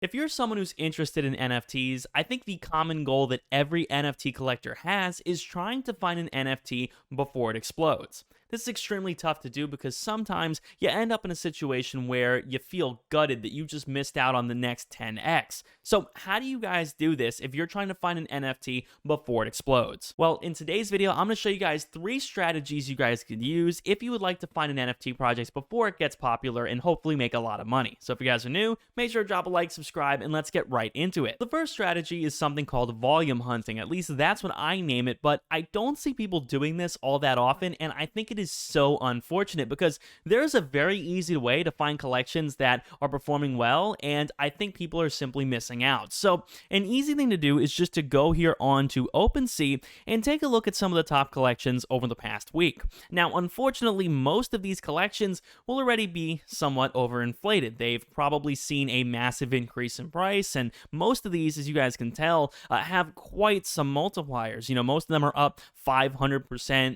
If you're someone who's interested in NFTs, I think the common goal that every NFT collector has is trying to find an NFT before it explodes. This is extremely tough to do because sometimes you end up in a situation where you feel gutted that you just missed out on the next 10x. So, how do you guys do this if you're trying to find an NFT before it explodes? Well, in today's video, I'm going to show you guys 3 strategies you guys could use if you would like to find an NFT project before it gets popular and hopefully make a lot of money. So, if you guys are new, make sure to drop a like, subscribe, and let's get right into it. The first strategy is something called volume hunting. At least that's what I name it, but I don't see people doing this all that often, and I think it is so unfortunate because there's a very easy way to find collections that are performing well, and I think people are simply missing out. So an easy thing to do is just to go here on to OpenSea and take a look at some of the top collections over the past week. Now, unfortunately, most of these collections will already be somewhat overinflated. They've probably seen a massive increase in price, and most of these, as you guys can tell, have quite some multipliers. Most of them are up 500%,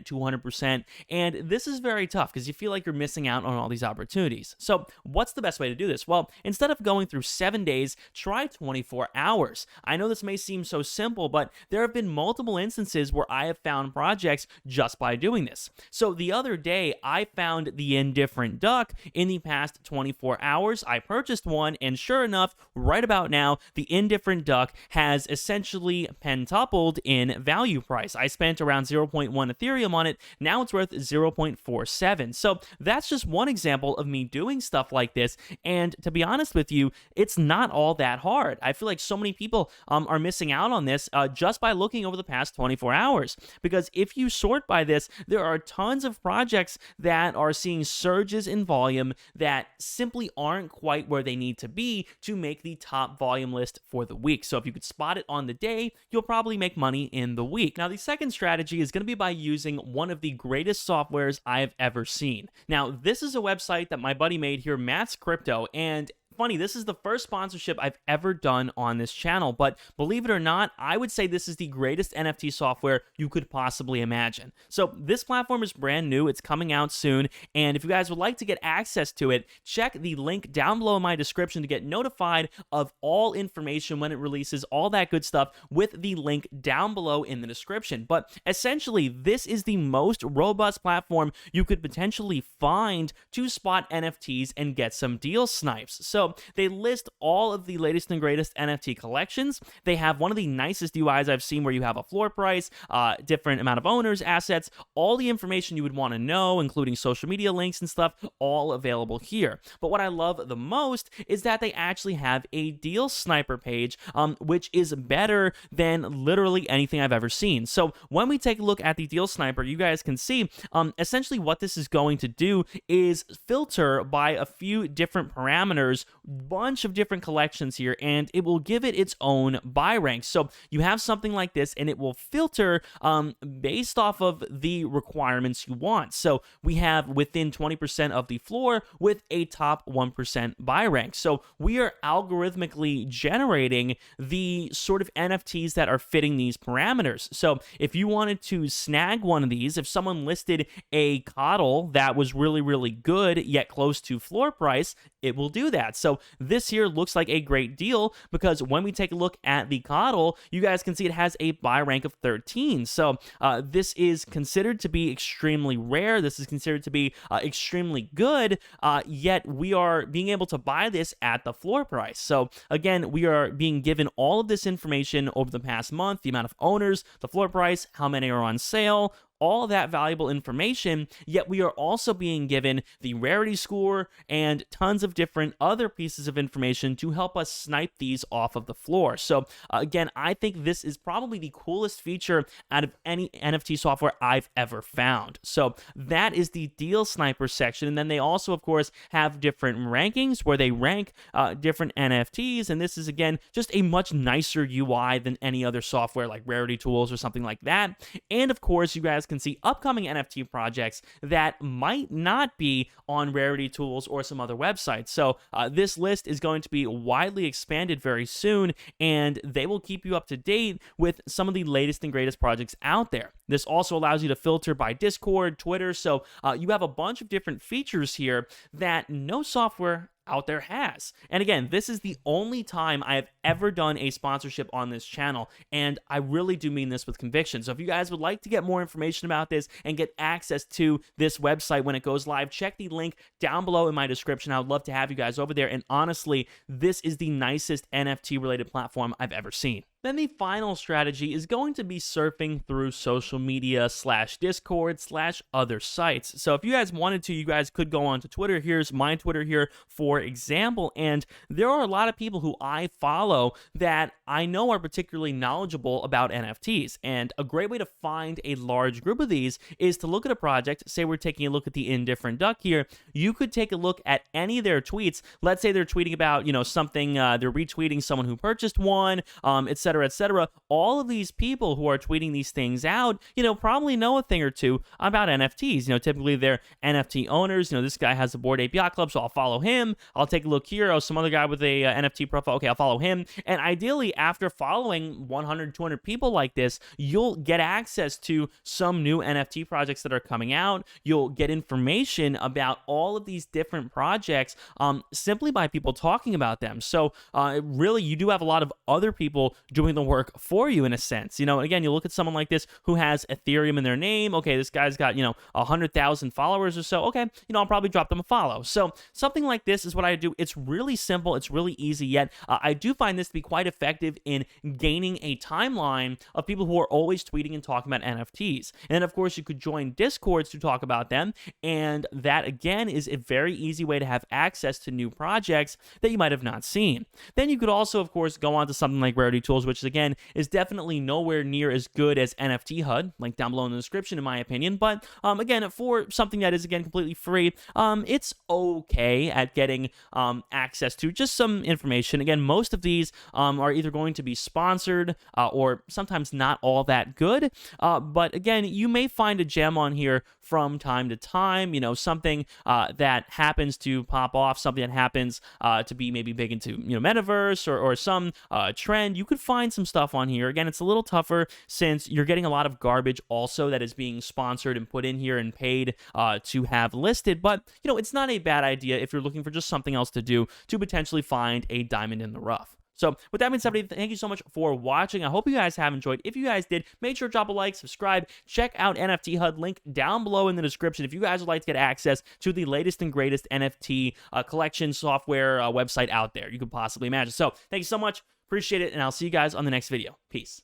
200%, and this is very tough because you feel like you're missing out on all these opportunities. So what's the best way to do this? Well, instead of going through 7 days, try 24 hours. I know this may seem so simple, but there have been multiple instances where I have found projects just by doing this. So the other day, I found the Indifferent Duck in the past 24 hours. I purchased one, and sure enough, right about now, the Indifferent Duck has essentially pentupled in value price. I spent around 0.1 Ethereum on it. Now it's worth 0.47. So that's just one example of me doing stuff like this. And to be honest with you, it's not all that hard. I feel like so many people are missing out on this just by looking over the past 24 hours. Because if you sort by this, there are tons of projects that are seeing surges in volume that simply aren't quite where they need to be to make the top volume list for the week. So if you could spot it on the day, you'll probably make money in the week. Now, the second strategy is going to be by using one of the greatest softwares I've ever seen. Now, this is a website that my buddy made here, Matt's Crypto, and funny, this is the first sponsorship I've ever done on this channel, but believe it or not, I would say this is the greatest NFT software you could possibly imagine. So this platform is brand new, it's coming out soon, and if you guys would like to get access to it, check the link down below in my description to get notified of all information when it releases, all that good stuff with the link down below in the description. But essentially, this is the most robust platform you could potentially find to spot NFTs and get some deal snipes. So they list all of the latest and greatest NFT collections. They have one of the nicest UIs I've seen where you have a floor price, different amount of owners, assets, all the information you would want to know, including social media links and stuff, all available here. But what I love the most is that they actually have a deal sniper page, which is better than literally anything I've ever seen. So when we take a look at the deal sniper, you guys can see essentially what this is going to do is filter by a few different parameters, bunch of different collections here, and it will give it its own buy rank. So you have something like this, and it will filter based off of the requirements you want. So we have within 20% of the floor with a top 1% buy rank. So we are algorithmically generating the sort of NFTs that are fitting these parameters. So if you wanted to snag one of these, if someone listed a coddle that was really, really good yet close to floor price, it will do that. So this here looks like a great deal because when we take a look at the coddle, you guys can see it has a buy rank of 13. So this is considered to be extremely rare. This is considered to be extremely good, yet we are being able to buy this at the floor price. So again, we are being given all of this information over the past month, the amount of owners, the floor price, how many are on sale, all that valuable information, yet we are also being given the rarity score and tons of different other pieces of information to help us snipe these off of the floor. So again, I think this is probably the coolest feature out of any NFT software I've ever found. So that is the deal sniper section. And then they also, of course, have different rankings where they rank different NFTs. And this is, again, just a much nicer UI than any other software like Rarity Tools or something like that. And of course, you guys can see upcoming NFT projects that might not be on Rarity Tools or some other websites. So this list is going to be widely expanded very soon, and they will keep you up to date with some of the latest and greatest projects out there. This also allows you to filter by Discord, Twitter, so you have a bunch of different features here that no software out there has. And again, this is the only time I have ever done a sponsorship on this channel, and I really do mean this with conviction. So if you guys would like to get more information about this and get access to this website when it goes live, check the link down below in my description. I would love to have you guys over there, and honestly, this is the nicest NFT related platform I've ever seen. Then the final strategy is going to be surfing through social media / Discord / other sites. So if you guys wanted to, you guys could go on to Twitter. Here's my Twitter here, for example, and there are a lot of people who I follow that I know are particularly knowledgeable about NFTs. And a great way to find a large group of these is to look at a project. Say we're taking a look at the Indifferent Duck here. You could take a look at any of their tweets. Let's say they're tweeting about, something, they're retweeting someone who purchased one, etc., etc. All of these people who are tweeting these things out, probably know a thing or two about NFTs. Typically they're NFT owners. This guy has a Bored Ape Yacht Club, so I'll follow him. I'll take a look here. Oh, some other guy with a NFT profile. Okay, I'll follow him. And ideally, after following 100, 200 people like this, you'll get access to some new NFT projects that are coming out. You'll get information about all of these different projects simply by people talking about them. So really, you do have a lot of other people doing the work for you in a sense. Again, you look at someone like this who has Ethereum in their name. Okay, this guy's got, 100,000 followers or so. Okay, I'll probably drop them a follow. So something like this is what I do. It's really simple. It's really easy, yet I do find this to be quite effective in gaining a timeline of people who are always tweeting and talking about NFTs. And then, of course, you could join Discords to talk about them. And that, again, is a very easy way to have access to new projects that you might have not seen. Then you could also, of course, go on to something like Rarity Tools, which again is definitely nowhere near as good as NFT HUD, link down below in the description, in my opinion. But again, for something that is again completely free, it's okay at getting access to just some information. Again, most of these are either going to be sponsored or sometimes not all that good. But again, you may find a gem on here from time to time, something that happens to pop off, something that happens to be maybe big into, metaverse or some trend. You could find some stuff on here. Again, it's a little tougher since you're getting a lot of garbage also that is being sponsored and put in here and paid to have listed. But, it's not a bad idea if you're looking for just something else to do to potentially find a diamond in the rough. So with that being said, thank you so much for watching. I hope you guys have enjoyed. If you guys did, make sure to drop a like, subscribe, check out NFT HUD, link down below in the description if you guys would like to get access to the latest and greatest NFT collection software website out there you could possibly imagine. So thank you so much. Appreciate it, and I'll see you guys on the next video. Peace.